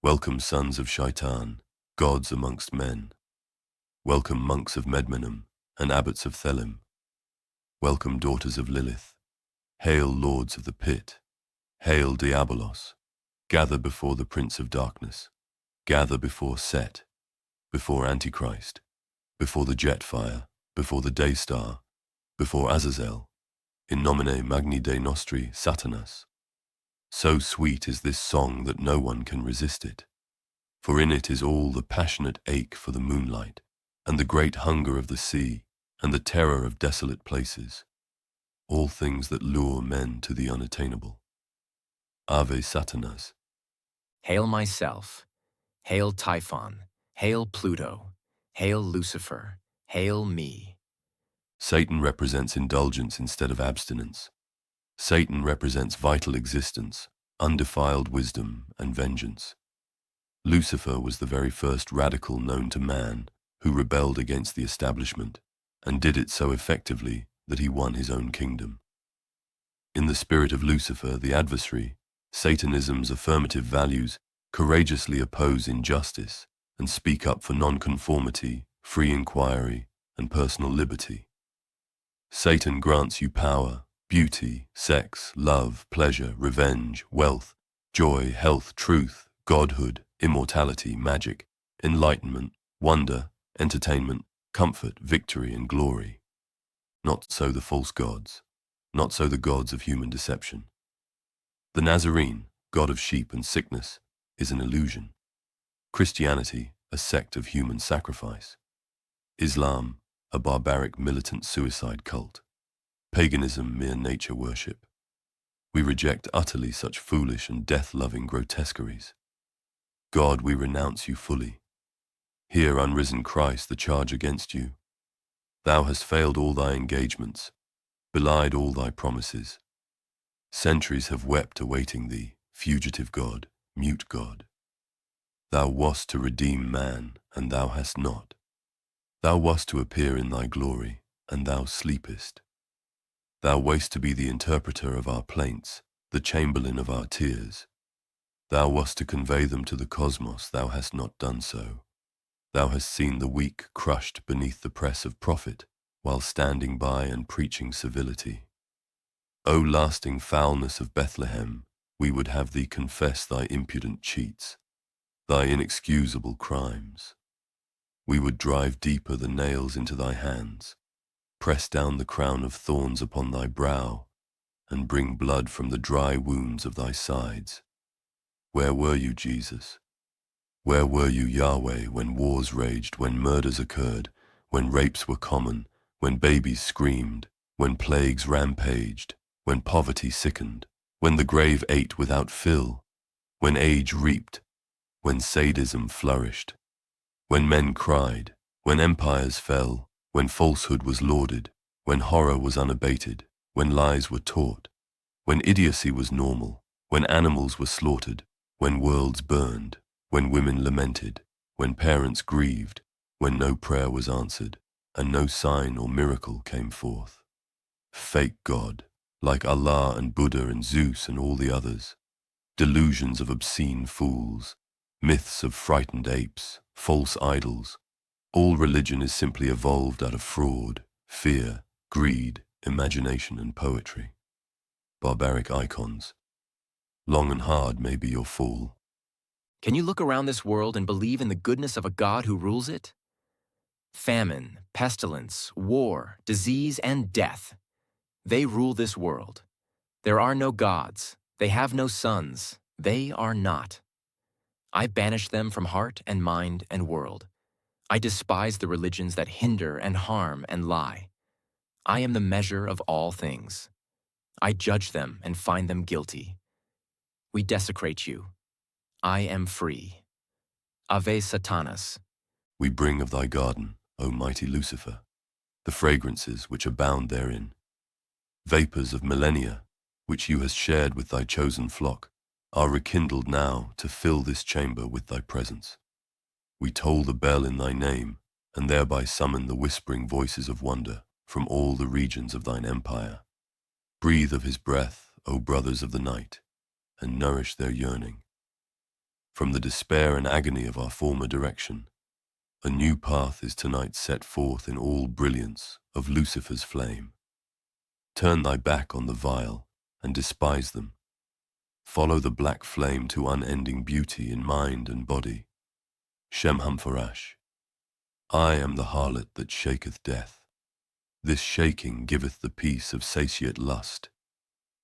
Welcome sons of Shaitan, gods amongst men. Welcome monks of Medmenham and abbots of Thelim. Welcome daughters of Lilith. Hail lords of the pit. Hail Diabolos. Gather before the Prince of Darkness. Gather before Set, before Antichrist, before the Jetfire, before the Daystar, before Azazel, in nomine magni Dei nostri Satanas. So sweet is this song that no one can resist it, for in it is all the passionate ache for the moonlight, and the great hunger of the sea, and the terror of desolate places, all things that lure men to the unattainable. Ave Satanas. Hail myself, hail Typhon, hail Pluto, hail Lucifer, hail me. Satan represents indulgence instead of abstinence. Satan represents vital existence, undefiled wisdom, and vengeance. Lucifer was the very first radical known to man who rebelled against the establishment, and did it so effectively that he won his own kingdom. In the spirit of Lucifer, the adversary, Satanism's affirmative values courageously oppose injustice and speak up for nonconformity, free inquiry, and personal liberty. Satan grants you power, beauty, sex, love, pleasure, revenge, wealth, joy, health, truth, godhood, immortality, magic, enlightenment, wonder, entertainment, comfort, victory, and glory. Not so the false gods, not so the gods of human deception. The Nazarene, god of sheep and sickness, is an illusion. Christianity, a sect of human sacrifice. Islam, a barbaric militant suicide cult. Paganism, mere nature worship. We reject utterly such foolish and death-loving grotesqueries. God, we renounce you fully. Hear, unrisen Christ, the charge against you. Thou hast failed all thy engagements, belied all thy promises. Centuries have wept awaiting thee, fugitive God, mute God. Thou wast to redeem man, and thou hast not. Thou wast to appear in thy glory, and thou sleepest. Thou wast to be the interpreter of our plaints, the chamberlain of our tears. Thou wast to convey them to the cosmos, thou hast not done so. Thou hast seen the weak crushed beneath the press of profit, while standing by and preaching civility. O lasting foulness of Bethlehem, we would have thee confess thy impudent cheats, thy inexcusable crimes. We would drive deeper the nails into thy hands, press down the crown of thorns upon thy brow, and bring blood from the dry wounds of thy sides. Where were you, Jesus? Where were you, Yahweh, when wars raged, when murders occurred, when rapes were common, when babies screamed, when plagues rampaged, when poverty sickened, when the grave ate without fill, when age reaped, when sadism flourished, when men cried, when empires fell, when falsehood was lauded, when horror was unabated, when lies were taught, when idiocy was normal, when animals were slaughtered, when worlds burned, when women lamented, when parents grieved, when no prayer was answered, and no sign or miracle came forth. Fake God, like Allah and Buddha and Zeus and all the others. Delusions of obscene fools, myths of frightened apes, false idols. All religion is simply evolved out of fraud, fear, greed, imagination, and poetry. Barbaric icons. Long and hard may be your fall. Can you look around this world and believe in the goodness of a God who rules it? Famine, pestilence, war, disease, and death. They rule this world. There are no gods. They have no sons. They are not. I banish them from heart and mind and world. I despise the religions that hinder and harm and lie. I am the measure of all things. I judge them and find them guilty. We desecrate you. I am free. Ave Satanas. We bring of thy garden, O mighty Lucifer, the fragrances which abound therein. Vapors of millennia, which you hast shared with thy chosen flock, are rekindled now to fill this chamber with thy presence. We toll the bell in thy name, and thereby summon the whispering voices of wonder from all the regions of thine empire. Breathe of his breath, O brothers of the night, and nourish their yearning. From the despair and agony of our former direction, a new path is tonight set forth in all brilliance of Lucifer's flame. Turn thy back on the vile and despise them. Follow the black flame to unending beauty in mind and body. Shem Hamfarash. I am the harlot that shaketh death. This shaking giveth the peace of satiate lust.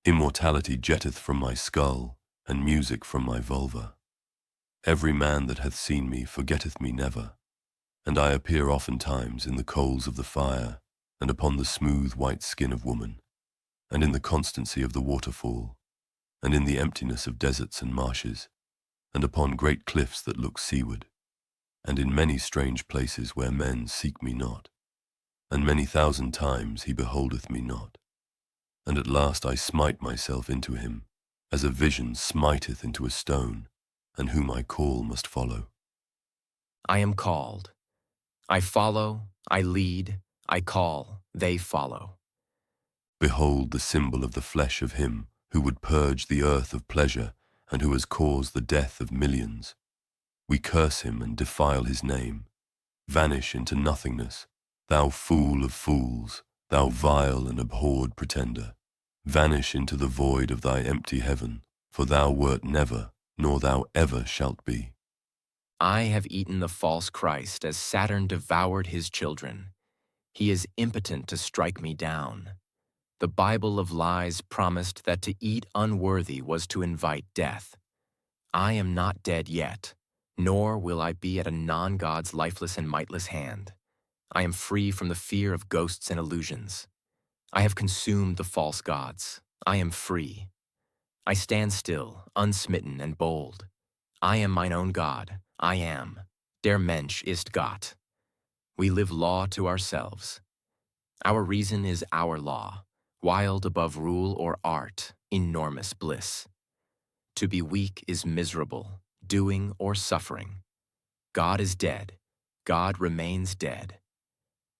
Immortality jetteth from my skull, and music from my vulva. Every man that hath seen me forgetteth me never, and I appear oftentimes in the coals of the fire, and upon the smooth white skin of woman, and in the constancy of the waterfall, and in the emptiness of deserts and marshes, and upon great cliffs that look seaward, and in many strange places where men seek me not, and many thousand times he beholdeth me not. And at last I smite myself into him, as a vision smiteth into a stone, and whom I call must follow. I am called. I follow, I lead, I call, they follow. Behold the symbol of the flesh of him who would purge the earth of pleasure, and who has caused the death of millions. We curse him and defile his name. Vanish into nothingness, thou fool of fools, thou vile and abhorred pretender. Vanish into the void of thy empty heaven, for thou wert never, nor thou ever shalt be. I have eaten the false Christ as Saturn devoured his children. He is impotent to strike me down. The Bible of lies promised that to eat unworthy was to invite death. I am not dead yet, nor will I be at a non-God's lifeless and mightless hand. I am free from the fear of ghosts and illusions. I have consumed the false gods. I am free. I stand still, unsmitten and bold. I am mine own God. I am. Der Mensch ist Gott. We live law to ourselves. Our reason is our law, wild above rule or art, enormous bliss. To be weak is miserable, doing or suffering. God is dead. God remains dead.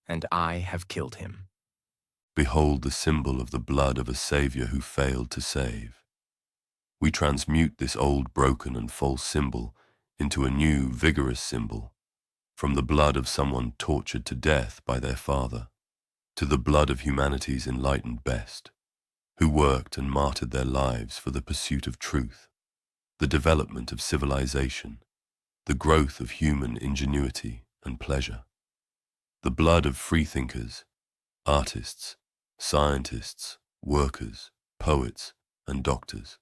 And I have killed him. Behold the symbol of the blood of a Saviour who failed to save. We transmute this old broken and false symbol into a new vigorous symbol, from the blood of someone tortured to death by their father, to the blood of humanity's enlightened best, who worked and martyred their lives for the pursuit of truth, the development of civilization, the growth of human ingenuity and pleasure. The blood of freethinkers, artists, scientists, workers, poets, and doctors.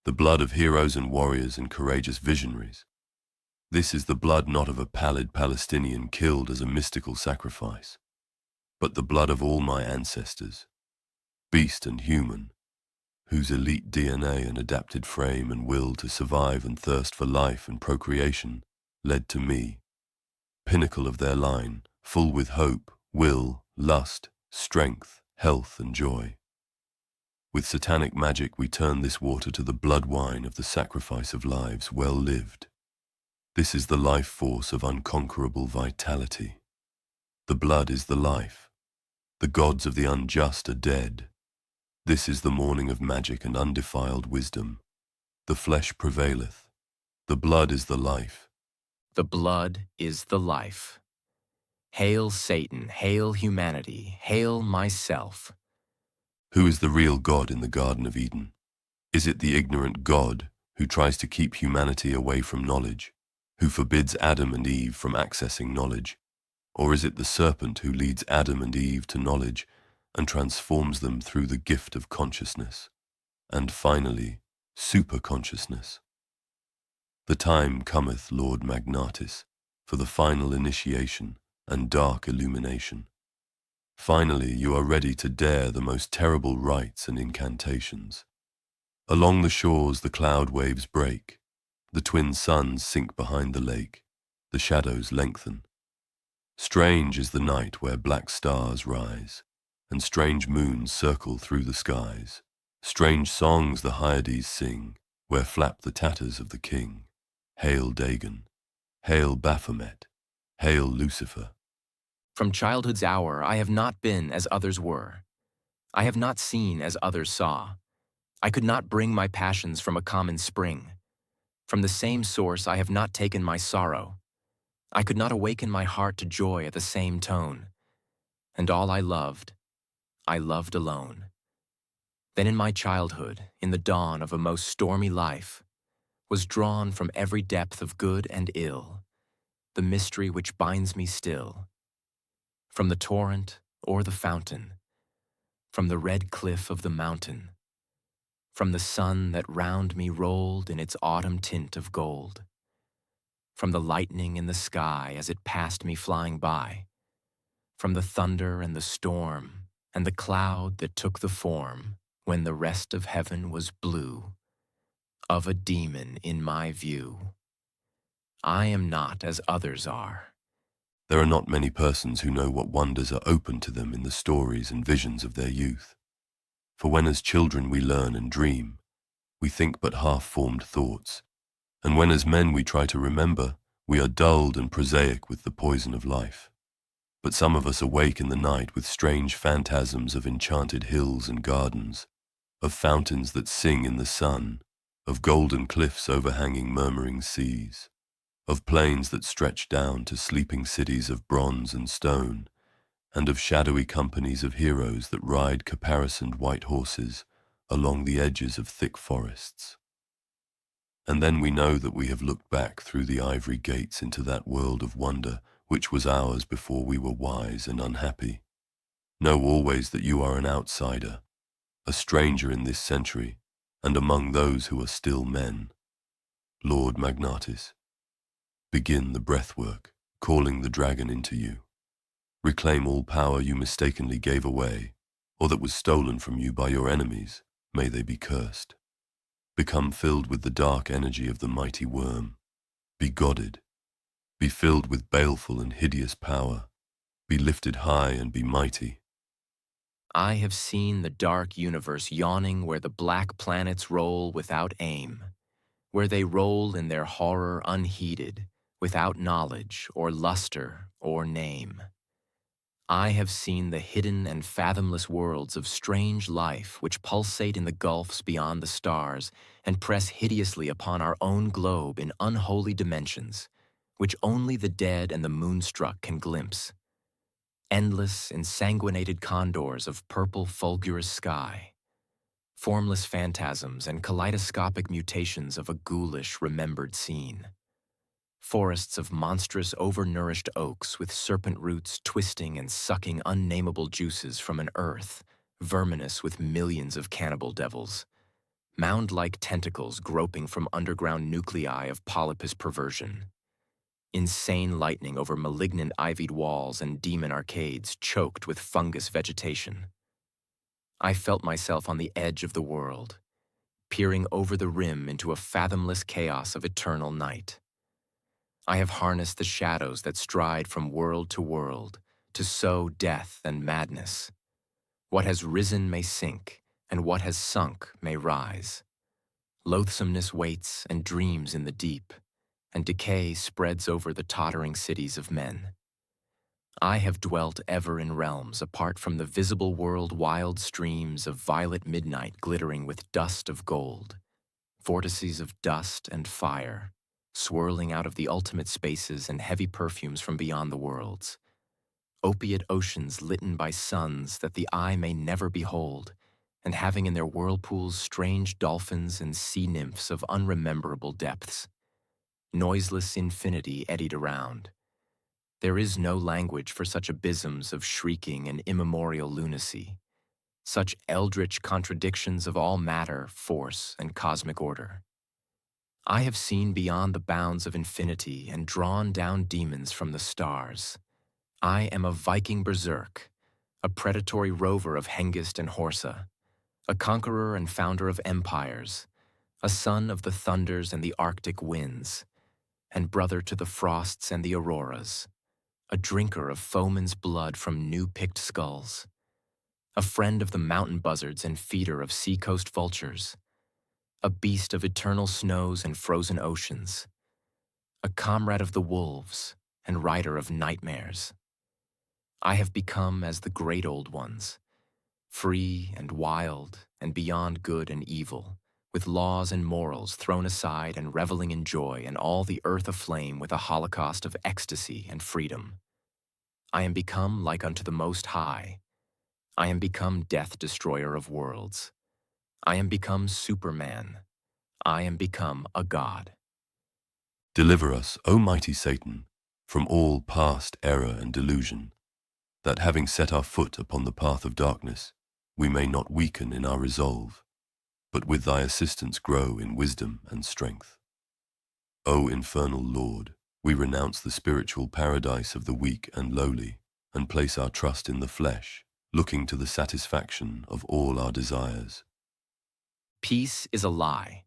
The blood of heroes and warriors and courageous visionaries. This is the blood not of a pallid Palestinian killed as a mystical sacrifice, but the blood of all my ancestors, beast and human, whose elite DNA and adapted frame and will to survive and thirst for life and procreation led to me, pinnacle of their line, full with hope, will, lust, strength, health, and joy. With satanic magic we turn this water to the blood wine of the sacrifice of lives well lived. This is the life force of unconquerable vitality. The blood is the life. The gods of the unjust are dead. This is the morning of magic and undefiled wisdom. The flesh prevaileth. The blood is the life. The blood is the life. Hail Satan, hail humanity, hail myself. Who is the real God in the Garden of Eden? Is it the ignorant God who tries to keep humanity away from knowledge, who forbids Adam and Eve from accessing knowledge? Or is it the serpent who leads Adam and Eve to knowledge and transforms them through the gift of consciousness, and finally, superconsciousness? The time cometh, Lord Magnatis, for the final initiation and dark illumination. Finally, you are ready to dare the most terrible rites and incantations. Along the shores the cloud waves break, the twin suns sink behind the lake, the shadows lengthen. Strange is the night where black stars rise, and strange moons circle through the skies. Strange songs the Hyades sing, where flap the tatters of the king. Hail Dagon, hail Baphomet, hail Lucifer. From childhood's hour I have not been as others were. I have not seen as others saw. I could not bring my passions from a common spring. From the same source I have not taken my sorrow. I could not awaken my heart to joy at the same tone. And all I loved alone. Then in my childhood, in the dawn of a most stormy life, was drawn from every depth of good and ill, the mystery which binds me still. From the torrent or the fountain, from the red cliff of the mountain, from the sun that round me rolled in its autumn tint of gold, from the lightning in the sky as it passed me flying by, from the thunder and the storm, and the cloud that took the form, when the rest of heaven was blue, of a demon in my view. I am not as others are. There are not many persons who know what wonders are open to them in the stories and visions of their youth. For when as children we learn and dream, we think but half-formed thoughts, and when as men we try to remember, we are dulled and prosaic with the poison of life. But some of us awake in the night with strange phantasms of enchanted hills and gardens, of fountains that sing in the sun, of golden cliffs overhanging murmuring seas, of plains that stretch down to sleeping cities of bronze and stone, and of shadowy companies of heroes that ride caparisoned white horses along the edges of thick forests. And then we know that we have looked back through the ivory gates into that world of wonder which was ours before we were wise and unhappy. Know always that you are an outsider, a stranger in this century, and among those who are still men. Lord Magnatis, begin the breathwork, calling the dragon into you. Reclaim all power you mistakenly gave away, or that was stolen from you by your enemies, may they be cursed. Become filled with the dark energy of the mighty worm. Be godded. Be filled with baleful and hideous power. Be lifted high and be mighty. I have seen the dark universe yawning where the black planets roll without aim, where they roll in their horror unheeded, without knowledge or luster or name. I have seen the hidden and fathomless worlds of strange life which pulsate in the gulfs beyond the stars and press hideously upon our own globe in unholy dimensions, which only the dead and the moonstruck can glimpse. Endless, ensanguinated condors of purple fulgurous sky, formless phantasms and kaleidoscopic mutations of a ghoulish, remembered scene. Forests of monstrous, overnourished oaks with serpent roots twisting and sucking unnameable juices from an earth, verminous with millions of cannibal devils. Mound-like tentacles groping from underground nuclei of polypus perversion. Insane lightning over malignant ivied walls and demon arcades choked with fungus vegetation. I felt myself on the edge of the world, peering over the rim into a fathomless chaos of eternal night. I have harnessed the shadows that stride from world to sow death and madness. What has risen may sink, and what has sunk may rise. Loathsomeness waits and dreams in the deep, and decay spreads over the tottering cities of men. I have dwelt ever in realms apart from the visible world, wild streams of violet midnight glittering with dust of gold, vortices of dust and fire, swirling out of the ultimate spaces and heavy perfumes from beyond the worlds. Opiate oceans litten by suns that the eye may never behold, and having in their whirlpools strange dolphins and sea nymphs of unrememberable depths. Noiseless infinity eddied around. There is no language for such abysms of shrieking and immemorial lunacy, such eldritch contradictions of all matter, force, and cosmic order. I have seen beyond the bounds of infinity and drawn down demons from the stars. I am a Viking berserk, a predatory rover of Hengist and Horsa, a conqueror and founder of empires, a son of the thunders and the Arctic winds, and brother to the frosts and the auroras, a drinker of foemen's blood from new-picked skulls, a friend of the mountain buzzards and feeder of seacoast vultures, a beast of eternal snows and frozen oceans, a comrade of the wolves and rider of nightmares. I have become as the great old ones, free and wild and beyond good and evil, with laws and morals thrown aside and reveling in joy, and all the earth aflame with a holocaust of ecstasy and freedom. I am become like unto the Most High. I am become death destroyer of worlds. I am become Superman. I am become a god. Deliver us, O mighty Satan, from all past error and delusion, that having set our foot upon the path of darkness, we may not weaken in our resolve, but with thy assistance grow in wisdom and strength. O infernal Lord, we renounce the spiritual paradise of the weak and lowly, and place our trust in the flesh, looking to the satisfaction of all our desires. Peace is a lie.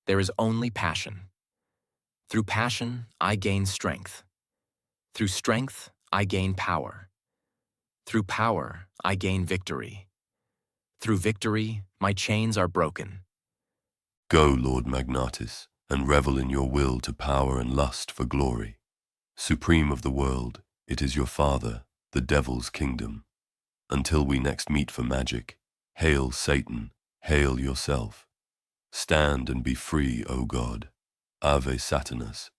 There is only passion. Through passion, I gain strength. Through strength, I gain power. Through power, I gain victory. Through victory, my chains are broken. Go, Lord Magnatus, and revel in your will to power and lust for glory. Supreme of the world, it is your Father, the devil's kingdom. Until we next meet for magic, hail Satan, hail yourself. Stand and be free, O God. Ave Satanas.